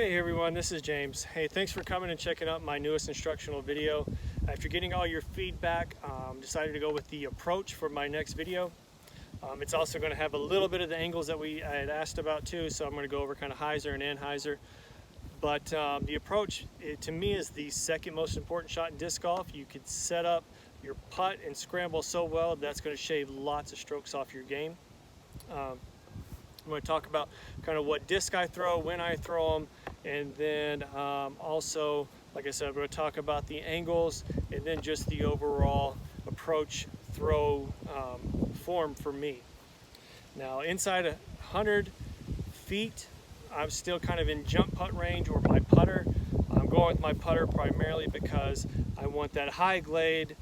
Hey everyone, this is James. Hey, thanks for coming and checking out my newest instructional video. After getting all your feedback, decided to go with the approach for my next video. It's also going to have a little bit of the angles that I had asked about too, so I'm going to go over kind of hyzer and anhyzer. But the approach, to me, is the second most important shot in disc golf. You could set up your putt and scramble so well that's going to shave lots of strokes off your game. I'm going to talk about kind of what disc I throw, when I throw them, and then also, like I said, I'm going to talk about the angles and then just the overall approach throw form for me. Now, inside 100 feet, I'm still kind of in jump putt range or my putter. I'm going with my putter primarily because I want that high glide,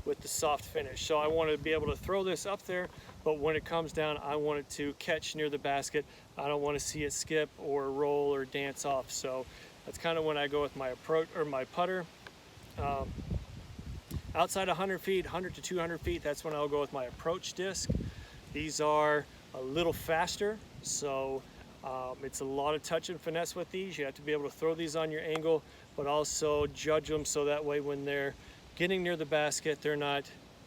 with the soft finish. So I want to be able to throw this up there, but when it comes down, I want it to catch near the basket. I don't want to see it skip or roll or dance off. So that's kind of when I go with my approach or my putter. Outside 100 feet, 100 to 200 feet, that's when I'll go with my approach disc. These are a little faster, so it's a lot of touch and finesse with these. You have to be able to throw these on your angle, but also judge them so that way when they're getting near the basket, they're not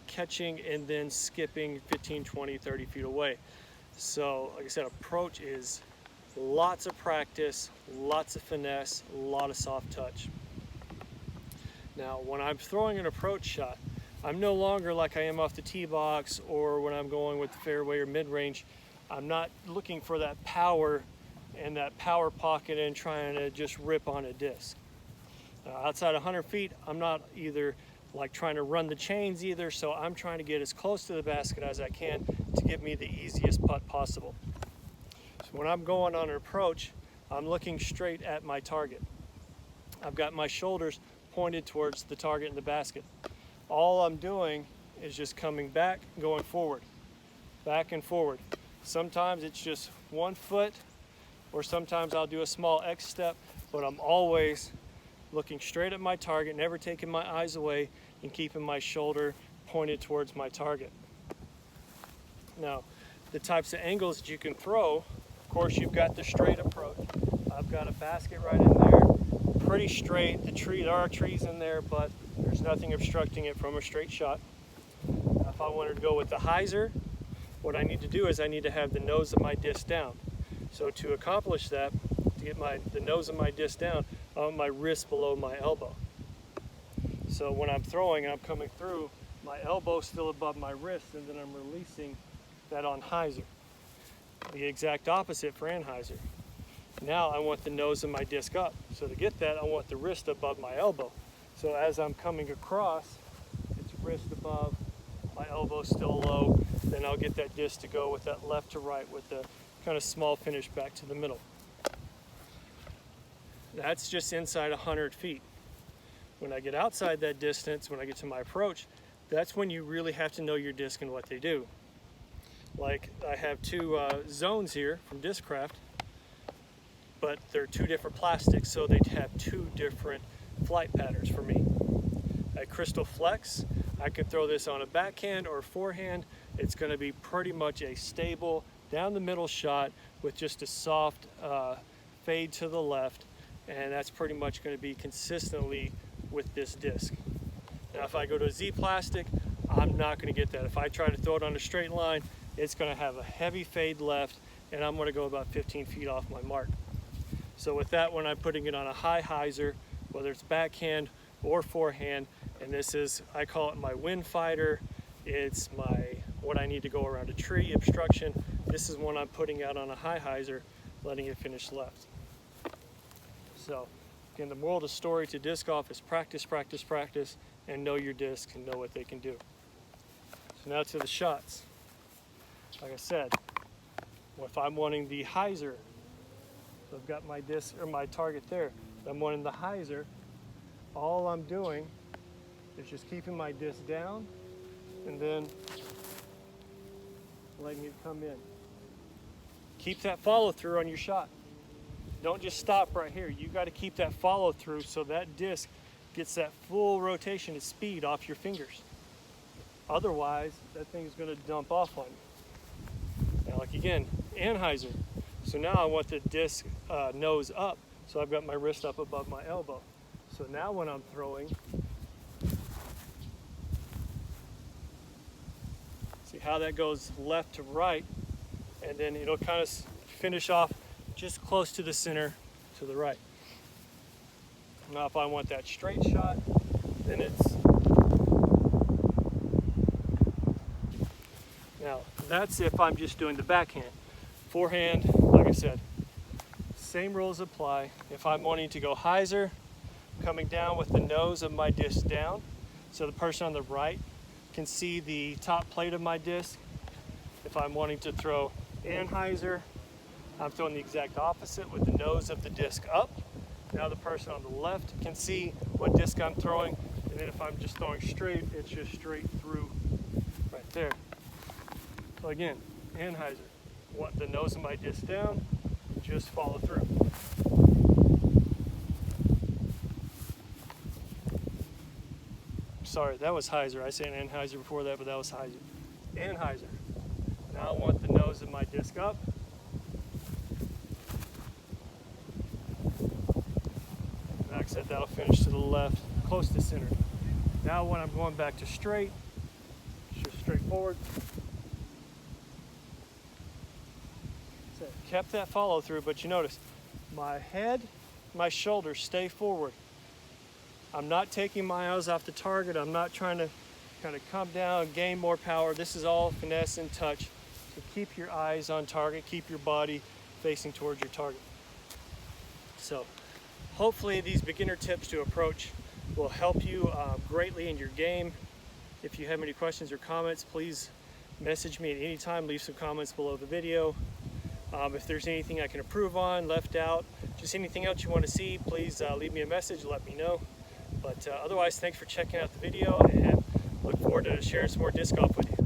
catching and then skipping 15, 20, 30 feet away. So, like I said, approach is lots of practice, lots of finesse, a lot of soft touch. Now, when I'm throwing an approach shot, I'm no longer like I am off the tee box or when I'm going with the fairway or mid-range. I'm not looking for that power and that power pocket and trying to just rip on a disc. Outside 100 feet, I'm not either like trying to run the chains either, so I'm trying to get as close to the basket as I can to give me the easiest putt possible. So when I'm going on an approach, I'm looking straight at my target. I've got my shoulders pointed towards the target in the basket. All I'm doing is just coming back, going forward, back and forward. Sometimes it's just 1 foot, or sometimes I'll do a small X step, but I'm always looking straight at my target, never taking my eyes away, and keeping my shoulder pointed towards my target. Now, the types of angles that you can throw, of course, you've got the straight approach. I've got a basket right in there, pretty straight. There are trees in there, but there's nothing obstructing it from a straight shot. If I wanted to go with the hyzer, what I need to do is I need to have the nose of my disc down. So to accomplish that, to get the nose of my disc down, I want my wrist below my elbow. So when I'm throwing and I'm coming through, my elbow's still above my wrist, and then I'm releasing that on hyzer. The exact opposite for anhyzer. Now I want the nose of my disc up. So to get that, I want the wrist above my elbow. So as I'm coming across, it's wrist above, my elbow still low, then I'll get that disc to go with that left to right with the kind of small finish back to the middle. That's just inside 100 feet. When I get outside that distance, when I get to my approach, that's when you really have to know your disc and what they do. Like I have two zones here from Discraft, but they're two different plastics, so they have two different flight patterns for me. At Crystal Flex, I could throw this on a backhand or forehand. It's going to be pretty much a stable down the middle shot with just a soft fade to the left, and that's pretty much going to be consistently with this disc. Now if I go to a Z plastic, I'm not going to get that. If I try to throw it on a straight line, it's going to have a heavy fade left, and I'm going to go about 15 feet off my mark. So with that, when I'm putting it on a high hyzer, whether it's backhand or forehand, and this is, I call it my wind fighter, it's what I need to go around a tree obstruction. This is when I'm putting out on a high hyzer, letting it finish left. So again, the moral of the story to disc golf is practice, practice, practice, and know your disc and know what they can do. So now to the shots. Like I said, if I'm wanting the hyzer, so I've got my disc or my target there, I'm wanting the hyzer, all I'm doing is just keeping my disc down and then letting it come in. Keep that follow through on your shot. Don't just stop right here. You got to keep that follow through so that disc gets that full rotation of speed off your fingers. Otherwise, that thing is going to dump off on you. Now, like again, anhyzer. So now I want the disc nose up, so I've got my wrist up above my elbow. So now when I'm throwing, see how that goes left to right, and then it'll kind of finish off just close to the center to the right. Now if I want that straight shot, then it's, now that's if I'm just doing the backhand. Forehand, like I said, same rules apply. If I'm wanting to go hyzer, coming down with the nose of my disc down, so the person on the right can see the top plate of my disc. If I'm wanting to throw anhyzer, I'm throwing the exact opposite with the nose of the disc up. Now the person on the left can see what disc I'm throwing, and then if I'm just throwing straight, it's just straight through right there. So again, anhyzer, want the nose of my disc down, just follow through. Sorry, that was hyzer. I said anhyzer before that, but that was hyzer. Anhyzer. Now I want the nose of my disc up. Like I said, that'll finish to the left, close to center. Now when I'm going back to straight, just straight forward. So kept that follow through, but you notice my head, my shoulders stay forward. I'm not taking my eyes off the target. I'm not trying to kind of come down and gain more power. This is all finesse and touch. So keep your eyes on target, keep your body facing towards your target. So hopefully these beginner tips to approach will help you greatly in your game. If you have any questions or comments, please message me at any time. Leave some comments below the video. If there's anything I can improve on, left out, just anything else you want to see, please leave me a message, let me know. But otherwise, thanks for checking out the video, and look forward to sharing some more disc golf with you.